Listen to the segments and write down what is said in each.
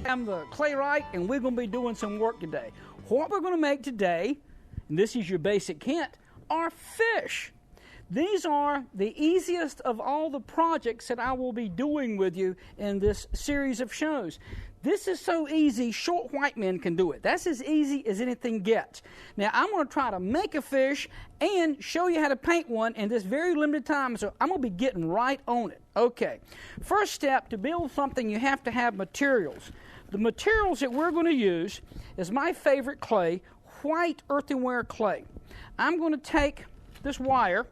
I'm the Claywright, and we're going to be doing some work today. What we're going to make today, and this is your basic hint, are fish. These are the easiest of all the projects that I will be doing with you in this series of shows. This is so easy, short white men can do it. That's as easy as anything gets. Now, I'm going to try to make a fish and show you how to paint one in this very limited time, so I'm going to be getting right on it. Okay, first step, to build something, you have to have materials. The materials that we're going to use is my favorite clay, white earthenware clay. I'm going to take this wire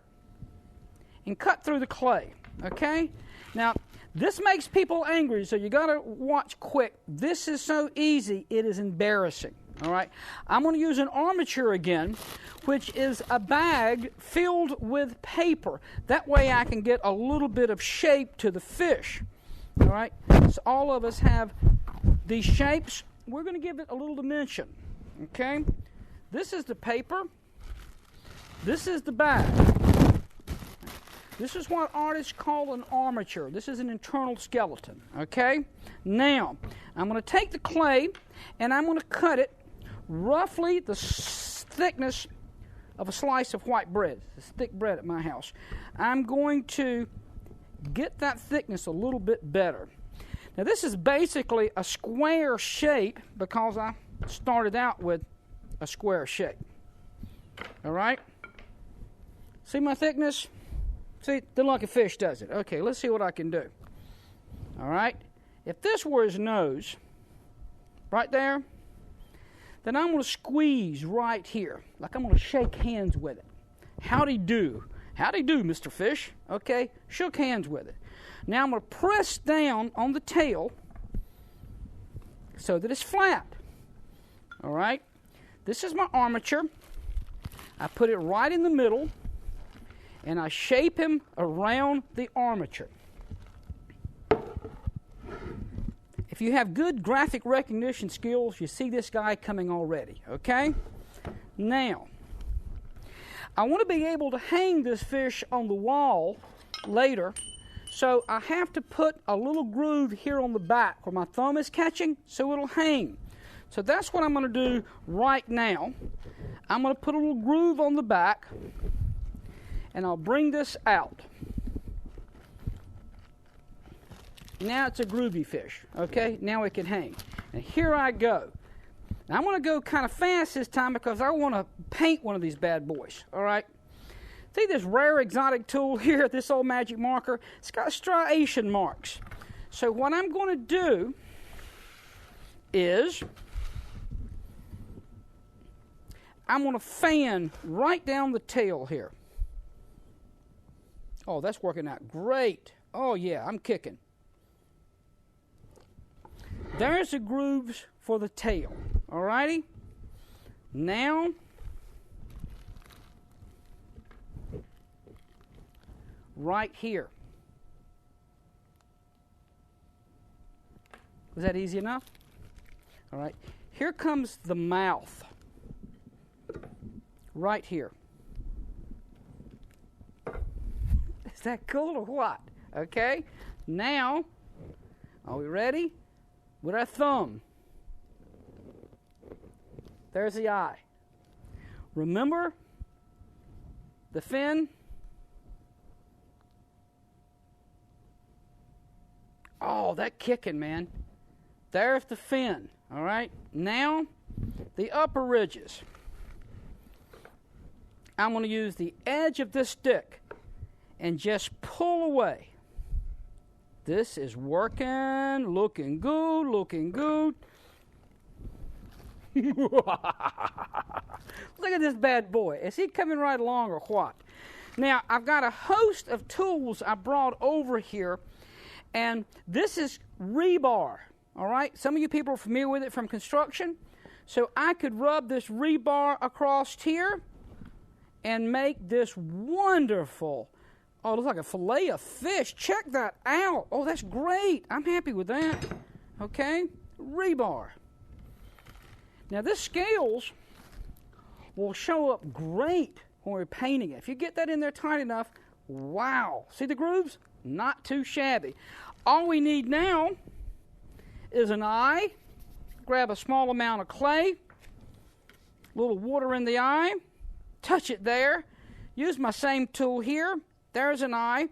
and cut through the clay, okay? Now, this makes people angry, so you got to watch quick. This is so easy, it is embarrassing, all right? I'm going to use an armature again, which is a bag filled with paper. That way I can get a little bit of shape to the fish, all right? So all of us have these shapes. We're going to give it a little dimension, okay? This is the paper. This is the bag. This is what artists call an armature. This is an internal skeleton, okay? Now, I'm going to take the clay and I'm going to cut it roughly the thickness of a slice of white bread. It's thick bread at my house. I'm going to get that thickness a little bit better. Now, this is basically a square shape because I started out with a square shape. All right? See my thickness? See, doesn't look like a fish, does it? Okay, let's see what I can do. All right? If this were his nose, right there, then I'm going to squeeze right here, like I'm going to shake hands with it. Howdy do. Howdy do, Mr. Fish. Okay, shook hands with it. Now I'm going to press down on the tail so that it's flat. All right? This is my armature. I put it right in the middle, and I shape him around the armature. If you have good graphic recognition skills, you see this guy coming already, okay? Now, I want to be able to hang this fish on the wall later, so I have to put a little groove here on the back where my thumb is catching so it'll hang. So that's what I'm going to do right now. I'm going to put a little groove on the back, and I'll bring this out. Now it's a groovy fish, okay? Now it can hang. And here I go. Now I'm going to go kind of fast this time because I want to paint one of these bad boys, all right? See this rare exotic tool here, this old magic marker? It's got striation marks. So what I'm going to do is I'm going to fan right down the tail here. Oh, that's working out great. Oh, yeah, I'm kicking. There's the grooves for the tail. All righty? Now, right here. Was that easy enough? All right. Here comes the mouth. Right here. Is that cool or what? Okay. Now, are we ready? With our thumb. There's the eye. Remember the fin? Oh, that kicking, man. There's the fin. All right. Now, the upper ridges. I'm going to use the edge of this stick and just pull away. This is working, looking good, looking good. Look at this bad boy. Is he coming right along or what? Now, I've got a host of tools I brought over here, and this is rebar, all right? Some of you people are familiar with it from construction. So I could rub this rebar across here and make this wonderful, oh, it looks like a fillet of fish. Check that out. Oh, that's great. I'm happy with that. Okay, rebar. Now this scales will show up great when we're painting it. If you get that in there tight enough, wow. See the grooves? Not too shabby. All we need now is an eye grab a small amount of clay, a little water in the eye, touch it there, use my same tool here. There's an eye.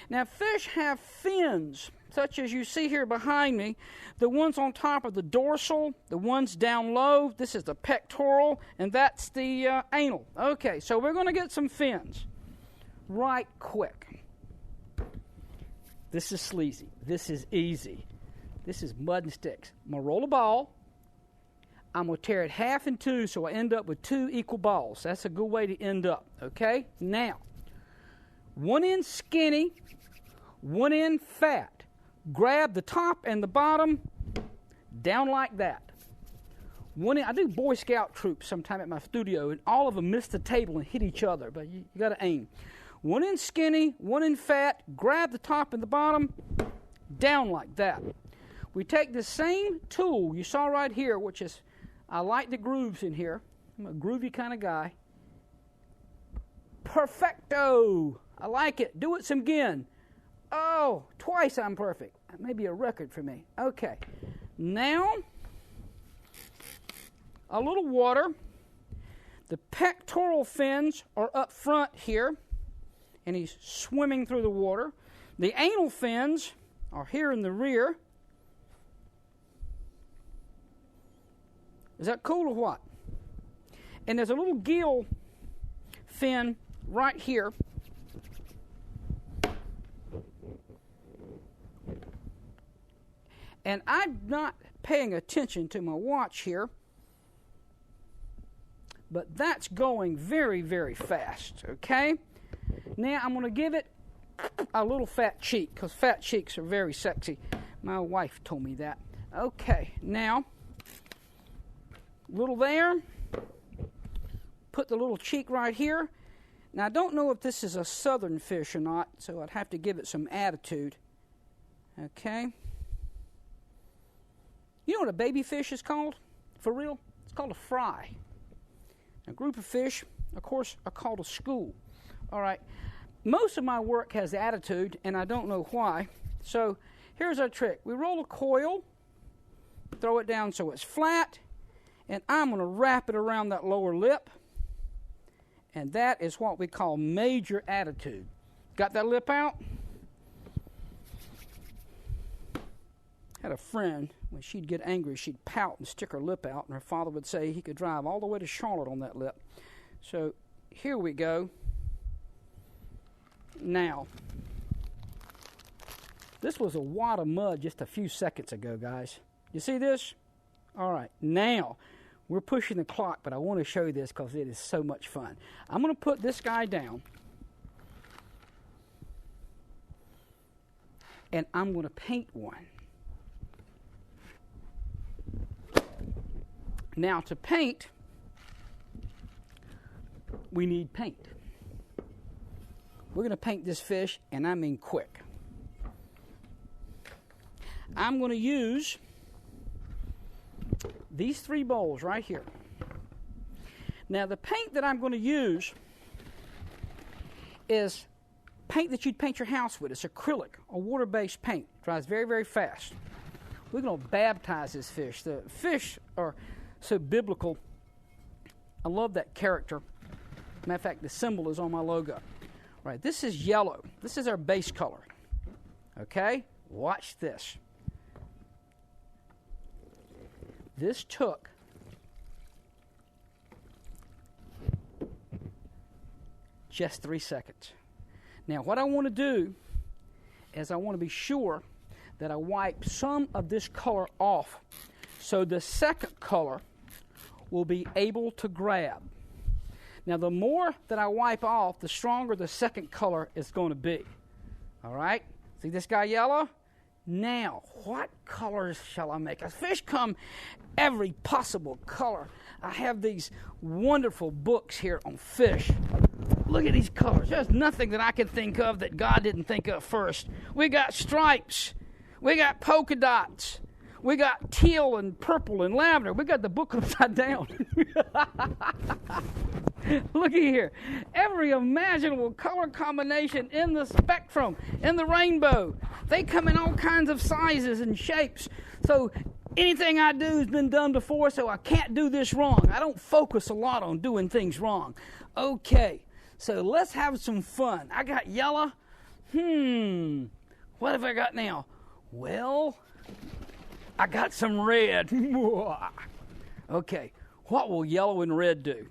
Now, fish have fins, such as you see here behind me. The ones on top are the dorsal, the ones down low, this is the pectoral, and that's the anal. Okay, so we're going to get some fins right quick. This is sleazy. This is easy. This is mud and sticks. I'm going to roll a ball. I'm going to tear it half in two so I end up with 2 equal balls. That's a good way to end up, okay? Now, one end skinny, one end fat. Grab the top and the bottom down like that. One end, I do Boy Scout troops sometime at my studio, and all of them miss the table and hit each other, but you got to aim. One end skinny, one end fat. Grab the top and the bottom down like that. We take the same tool you saw right here, which is, I like the grooves in here. I'm a groovy kind of guy. Perfecto. I like it. Do it some again. Oh, twice I'm perfect. That may be a record for me. Okay. Now, a little water. The pectoral fins are up front here, and he's swimming through the water. The anal fins are here in the rear. Is that cool or what? And there's a little gill fin right here. And I'm not paying attention to my watch here, but that's going very, very fast, okay? Now I'm going to give it a little fat cheek, because fat cheeks are very sexy. My wife told me that. Okay, now, little there. Put the little cheek right here. Now, I don't know if this is a southern fish or not, so I'd have to give it some attitude. Okay. You know what a baby fish is called? For real? It's called a fry. A group of fish, of course, are called a school. All right. Most of my work has attitude, and I don't know why. So here's our trick. We roll a coil, throw it down so it's flat, and I'm going to wrap it around that lower lip. And that is what we call major attitude. Got that lip out? Had a friend, when she'd get angry, she'd pout and stick her lip out, and her father would say he could drive all the way to Charlotte on that lip. So here we go. Now, this was a wad of mud just a few seconds ago, guys. You see this? All right, now, we're pushing the clock, but I want to show you this because it is so much fun. I'm going to put this guy down, and I'm going to paint one. Now, to paint, we need paint. We're going to paint this fish, and I mean quick. I'm going to use these 3 bowls right here. Now, the paint that I'm going to use is paint that you'd paint your house with. It's acrylic, a water-based paint. It dries very, very fast. We're going to baptize this fish. The fish are so biblical. I love that character. Matter of fact, the symbol is on my logo. Right, this is yellow. This is our base color. Okay? Watch this. This took just 3 seconds. Now, what I want to do is I want to be sure that I wipe some of this color off so the second color will be able to grab. Now, the more that I wipe off, the stronger the second color is going to be. All right? See this guy yellow? Now, what colors shall I make? As fish come every possible color. I have these wonderful books here on fish. Look at these colors. There's nothing that I can think of that God didn't think of first. We got stripes. We got polka dots. We got teal and purple and lavender. We got the book upside down. Look at here. Every imaginable color combination in the spectrum, in the rainbow. They come in all kinds of sizes and shapes. So anything I do has been done before, so I can't do this wrong. I don't focus a lot on doing things wrong. Okay, so let's have some fun. I got yellow. What have I got now? Well, I got some red. Okay, what will yellow and red do?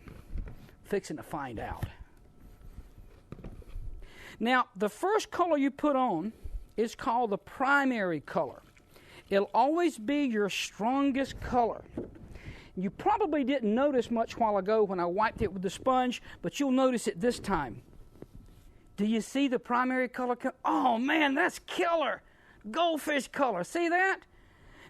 Fixing to find out. Now, the first color you put on is called the primary color. It'll always be your strongest color. You probably didn't notice much while ago when I wiped it with the sponge, but you'll notice it this time. Do you see the primary color? Oh man, that's killer. Goldfish color. See that?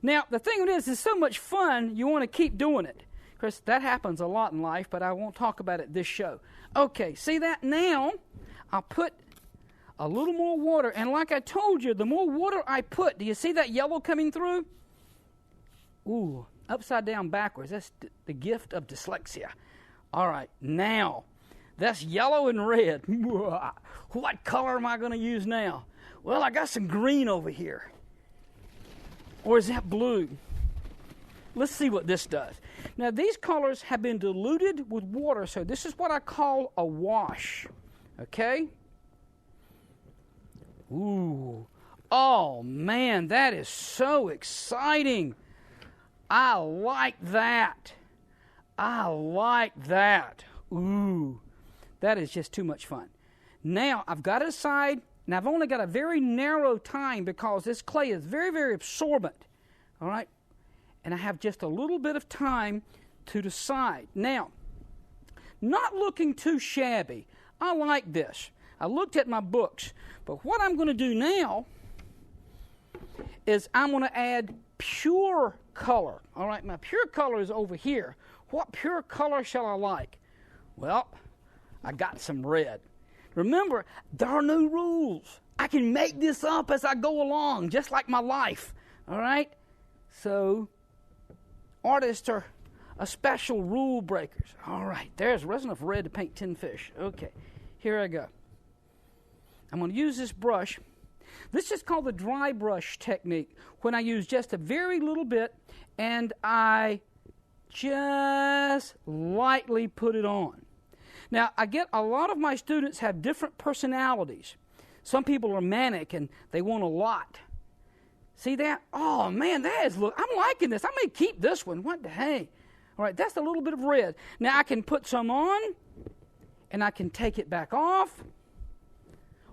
Now, the thing is, it's so much fun, you want to keep doing it. Because that happens a lot in life, but I won't talk about it this show. Okay, see that? Now, I'll put a little more water. And like I told you, the more water I put, do you see that yellow coming through? Ooh, upside down backwards. That's the gift of dyslexia. All right, now, that's yellow and red. What color am I going to use now? Well, I got some green over here. Or is that blue? Let's see what this does. Now, these colors have been diluted with water, so this is what I call a wash. Okay? Ooh. Oh, man, that is so exciting. I like that. I like that. Ooh. That is just too much fun. Now, I've got it aside, and I've only got a very narrow time because this clay is very, very absorbent. All right? And I have just a little bit of time to decide. Now, not looking too shabby. I like this. I looked at my books. But what I'm going to do now is I'm going to add pure color. All right, my pure color is over here. What pure color shall I like? Well, I got some red. Remember, there are no rules. I can make this up as I go along, just like my life. All right? So, artists are special rule breakers. All right, there's enough red to paint 10 fish. Okay, here I go. I'm going to use this brush. This is called the dry brush technique, when I use just a very little bit and I just lightly put it on. Now, I get a lot of my students have different personalities. Some people are manic and they want a lot. See that? Oh, man, I'm liking this. I may keep this one. What the hey? All right, that's a little bit of red. Now, I can put some on, and I can take it back off,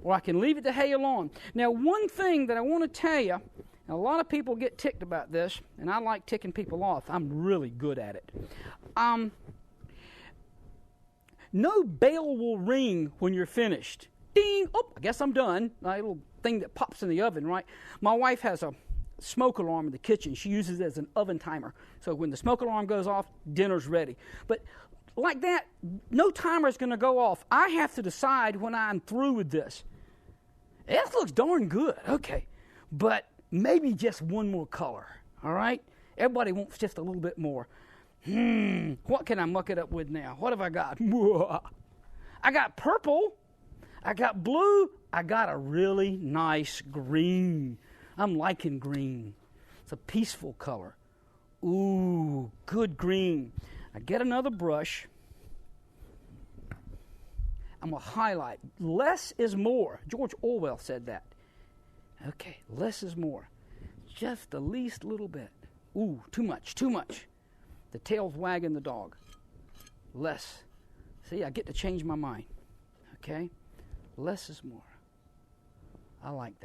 or I can leave it to hail on. Now, one thing that I want to tell you, and a lot of people get ticked about this, and I like ticking people off. I'm really good at it. No bell will ring when you're finished. Ding! Oh, I guess I'm done. A little thing that pops in the oven, right? My wife has a smoke alarm in the kitchen. She uses it as an oven timer. So when the smoke alarm goes off, dinner's ready. But like that, no timer is going to go off. I have to decide when I'm through with this. This looks darn good. Okay. But maybe just one more color. All right? Everybody wants just a little bit more. What can I muck it up with now? What have I got? I got purple. I got blue. I got a really nice green. I'm liking green. It's a peaceful color. Ooh, good green. I get another brush. I'm going to highlight. Less is more. George Orwell said that. Okay, less is more. Just the least little bit. Ooh, too much, too much. The tail's wagging the dog. Less. See, I get to change my mind. Okay? Less is more. I like that.